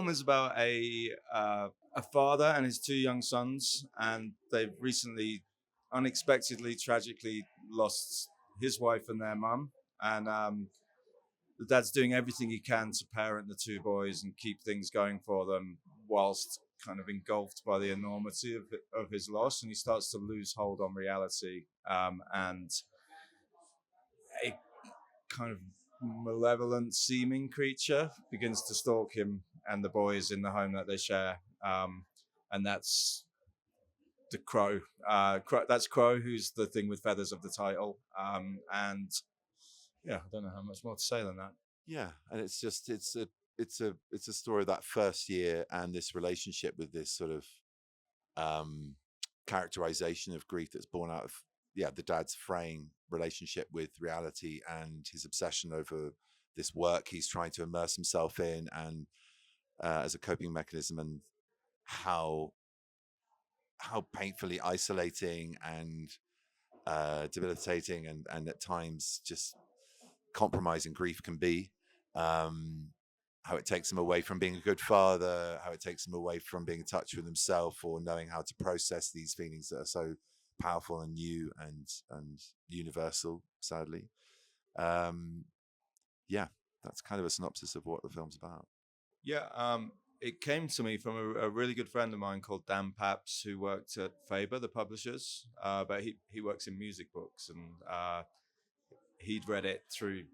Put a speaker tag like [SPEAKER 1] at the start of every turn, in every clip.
[SPEAKER 1] film is about a father and his two young sons, and they've recently, unexpectedly, tragically lost his wife and their mum. And the dad's doing everything he can to parent the two boys and keep things going for them, whilst kind of engulfed by the enormity of his loss. And he starts to lose hold on reality, and a kind of malevolent seeming creature begins to stalk him and the boys in the home that they share. And that's the crow. That's Crow, who's the thing with feathers of the title. And yeah, I don't know how much more to say than that.
[SPEAKER 2] Yeah, and it's a story of that first year and this relationship with this sort of characterization of grief that's born out of the dad's fraying relationship with reality and his obsession over this work he's trying to immerse himself in, and as a coping mechanism, and how painfully isolating and debilitating and at times just compromising grief can be. How it takes him away from being a good father, how it takes him away from being in touch with himself or knowing how to process these feelings that are so powerful and new and universal, sadly. Yeah, that's kind of a synopsis of what the film's about.
[SPEAKER 1] Yeah, it came to me from a really good friend of mine called Dan Paps, who worked at Faber, the publishers, but he works in music books, and he'd read it through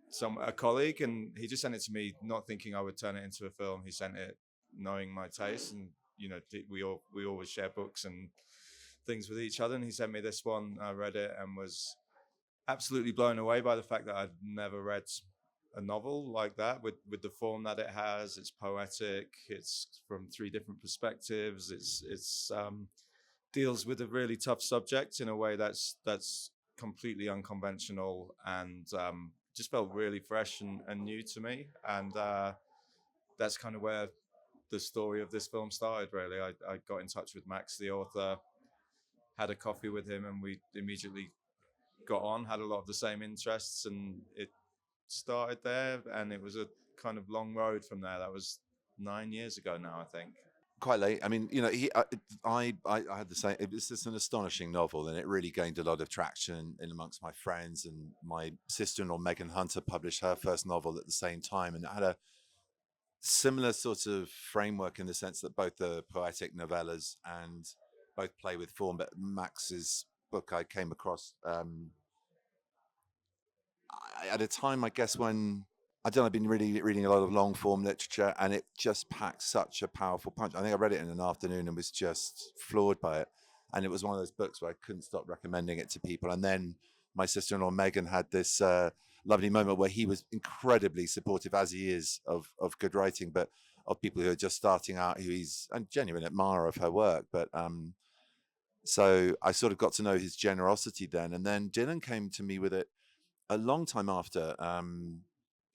[SPEAKER 1] a colleague, and he just sent it to me, not thinking I would turn it into a film. He sent it knowing my taste, and we always share books and things with each other. And he sent me this one. I read it and was absolutely blown away by the fact that I'd never read a novel like that, with the form that it has. It's poetic. It's from three different perspectives. It's deals with a really tough subject in a way that's completely unconventional, and just felt really fresh and new to me. And that's kind of where the story of this film started, really. I got in touch with Max, the author, had a coffee with him, and we immediately got on, had a lot of the same interests, and it started there. And it was a kind of long road from there. That was 9 years ago now, I think.
[SPEAKER 2] Quite late. I mean, I had the same. It was just an astonishing novel, and it really gained a lot of traction in amongst my friends. And my sister-in-law Megan Hunter published her first novel at the same time, and it had a similar sort of framework in the sense that both the poetic novellas and both play with form. But Max's book I came across at a time, I guess, when I've been really reading a lot of long form literature, and it just packed such a powerful punch. I think I read it in an afternoon and was just floored by it. And it was one of those books where I couldn't stop recommending it to people. And then my sister-in-law Megan had this lovely moment where he was incredibly supportive, as he is, of good writing, but of people who are just starting out, who he's a genuine admirer of her work. But so I sort of got to know his generosity then. And then Dylan came to me with it a long time after.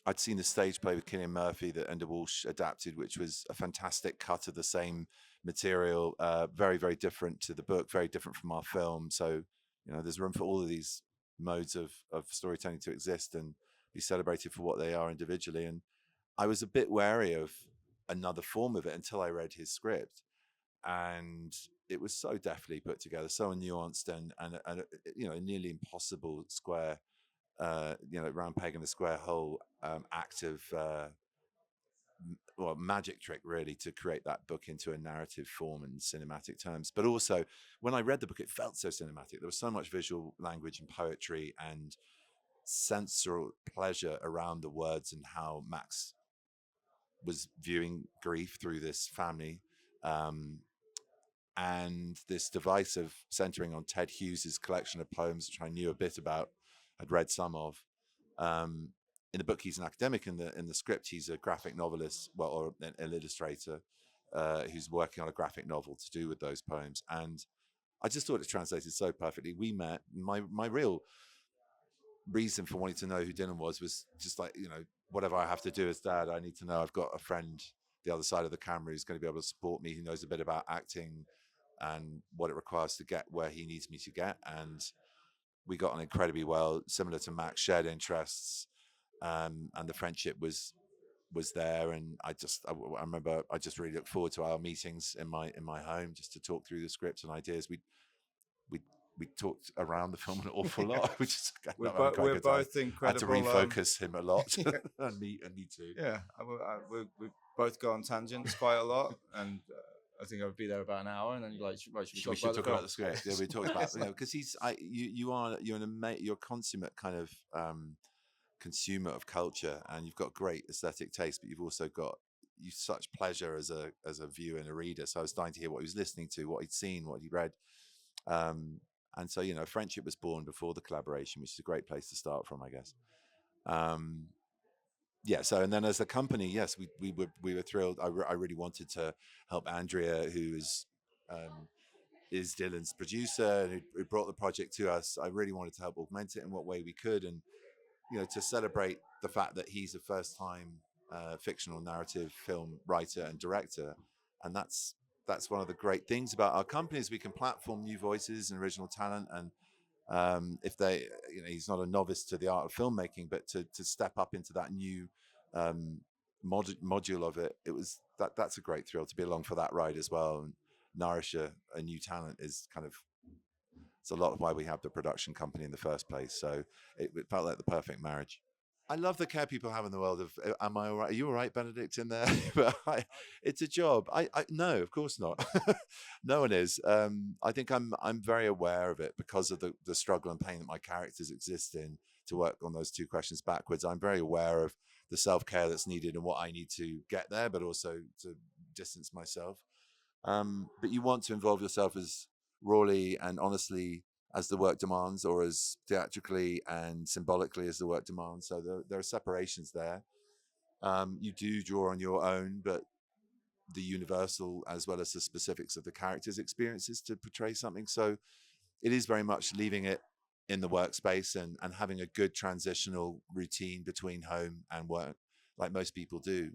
[SPEAKER 2] I'd seen the stage play with Cillian Murphy that Enda Walsh adapted, which was a fantastic cut of the same material, very, very different to the book, very different from our film. So, there's room for all of these modes of storytelling to exist and be celebrated for what they are individually. And I was a bit wary of another form of it until I read his script. And it was so deftly put together, so nuanced, and a nearly impossible square round peg in a square hole act of magic trick, really, to create that book into a narrative form in cinematic terms. But also, when I read the book, it felt so cinematic. There was so much visual language and poetry and sensorial pleasure around the words and how Max was viewing grief through this family. And this device of centering on Ted Hughes's collection of poems, which I knew a bit about, I'd read some of. In the book, he's an academic. In the script, he's a graphic novelist, or an illustrator, who's working on a graphic novel to do with those poems. And I just thought it translated so perfectly. We met. My real reason for wanting to know who Dylan was just like, whatever I have to do as dad, I need to know I've got a friend the other side of the camera who's going to be able to support me, who knows a bit about acting and what it requires to get where he needs me to get. And we got on incredibly well, similar to Max, shared interests, and the friendship was was there, and I remember I just really looked forward to our meetings in my home just to talk through the scripts and ideas. We we talked around the film an awful lot, which is not having quite a
[SPEAKER 1] we're
[SPEAKER 2] good time.
[SPEAKER 1] both
[SPEAKER 2] I had to
[SPEAKER 1] incredible.
[SPEAKER 2] refocus him a lot,
[SPEAKER 1] Yeah,
[SPEAKER 2] and me too.
[SPEAKER 1] yeah. We both go on tangents quite a lot, and I think I would be there about an hour, and then you're like, right, should we
[SPEAKER 2] We
[SPEAKER 1] talk
[SPEAKER 2] should
[SPEAKER 1] about the
[SPEAKER 2] talk
[SPEAKER 1] film?
[SPEAKER 2] about the script. Yeah, we talked about, because you're a consummate kind of consumer of culture, and you've got great aesthetic taste, but you've also got you such pleasure as a viewer and a reader. So I was starting to hear what he was listening to, what he'd seen, what he read, um, and so friendship was born before the collaboration, which is a great place to start from, I guess. Um, yeah. So, and then as a company, yes, we were thrilled. I really wanted to help Andrea, who is Dylan's producer and who brought the project to us. I really wanted to help augment it in what way we could, and to celebrate the fact that he's a first-time fictional narrative film writer and director, and that's one of the great things about our company is we can platform new voices and original talent, and if they, he's not a novice to the art of filmmaking, but to step up into that new um, module of it, that's a great thrill to be along for that ride as well, and nourish a new talent is kind of it's a lot of why we have the production company in the first place. So it felt like the perfect marriage. I love the care people have in the world of. Am I all right? Are you all right, Benedict, in there? But it's a job. No, of course not. No one is. I think I'm very aware of it because of the struggle and pain that my characters exist in. To work on those two questions backwards, I'm very aware of the self care that's needed and what I need to get there, but also to distance myself. But you want to involve yourself as rawly and honestly as the work demands, or as theatrically and symbolically as the work demands. So there are separations there. You do draw on your own, but the universal as well as the specifics of the character's experiences to portray something. So it is very much leaving it in the workspace, and having a good transitional routine between home and work, like most people do.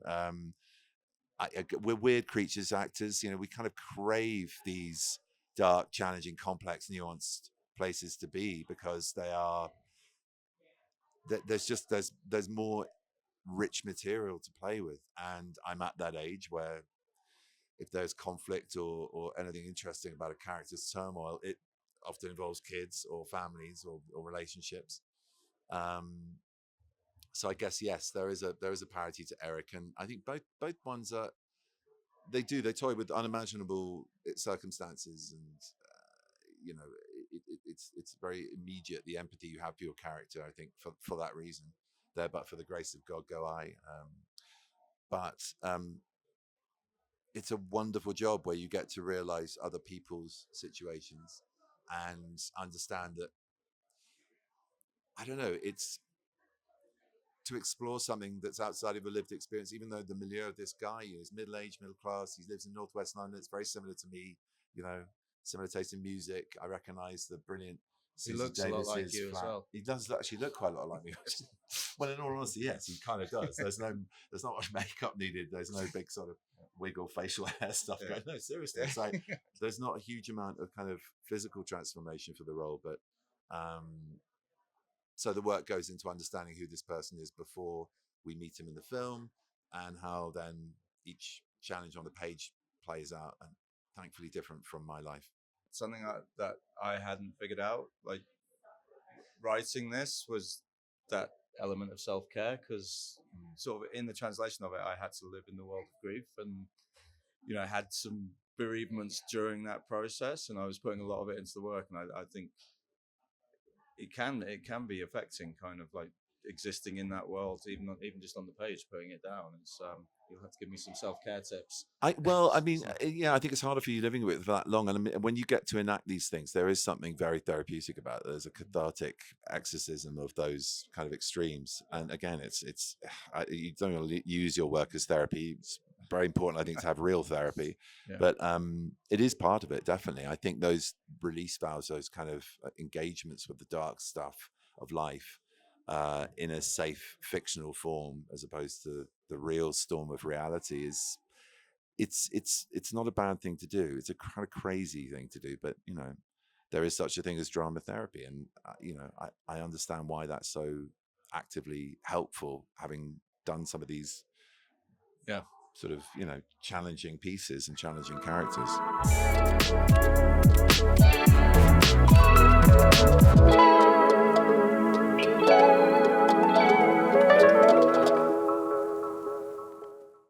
[SPEAKER 2] We're weird creatures, actors. We kind of crave these dark, challenging, complex, nuanced places to be, because they are. There's more rich material to play with, and I'm at that age where if there's conflict or anything interesting about a character's turmoil, it often involves kids or families or relationships. Um, so I guess yes, there is a parity to Eric, and I think both ones are they toy with unimaginable circumstances, and you know it's very immediate, the empathy you have for your character. I think for that reason, there, but for the grace of God go I. But it's a wonderful job where you get to realize other people's situations and understand that, I don't know, it's to explore something that's outside of a lived experience, even though the milieu of this guy is middle-aged, middle class, he lives in northwest London, it's very similar to me, you know, similar taste in music. I recognize the brilliant
[SPEAKER 1] He
[SPEAKER 2] Susie
[SPEAKER 1] looks a lot like
[SPEAKER 2] Davis's
[SPEAKER 1] you as
[SPEAKER 2] flat.
[SPEAKER 1] well.
[SPEAKER 2] He does actually look quite a lot like me. Well, in all honesty, yes, he kind of does. There's not much makeup needed. There's no big sort of wig or facial hair stuff
[SPEAKER 1] Yeah.
[SPEAKER 2] going. No, seriously, it's like there's not a huge amount of kind of physical transformation for the role, but so the work goes into understanding who this person is before we meet him in the film, and how then each challenge on the page plays out, and thankfully different from my life.
[SPEAKER 1] Something that I hadn't figured out, like writing this, was that element of self care, because sort of in the translation of it, I had to live in the world of grief, and I had some bereavements during that process, and I was putting a lot of it into the work, and I think it can be affecting, kind of like existing in that world, even just on the page, putting it down. It's you'll have to give me some self care tips.
[SPEAKER 2] I mean, yeah, I think it's harder for you living with it for that long. And I mean, when you get to enact these things, there is something very therapeutic about it. There's a cathartic exorcism of those kind of extremes. And again, you don't really use your work as therapy. It's very important, I think, to have real therapy.
[SPEAKER 1] Yeah.
[SPEAKER 2] But it is part of it, definitely. I think those release valves, those kind of engagements with the dark stuff of life, in a safe fictional form, as opposed to the real storm of reality, is it's not a bad thing to do. It's a kind of crazy thing to do, but there is such a thing as drama therapy, and I understand why that's so actively helpful, having done some of these
[SPEAKER 1] Yeah.
[SPEAKER 2] sort of, you know, challenging pieces and challenging characters.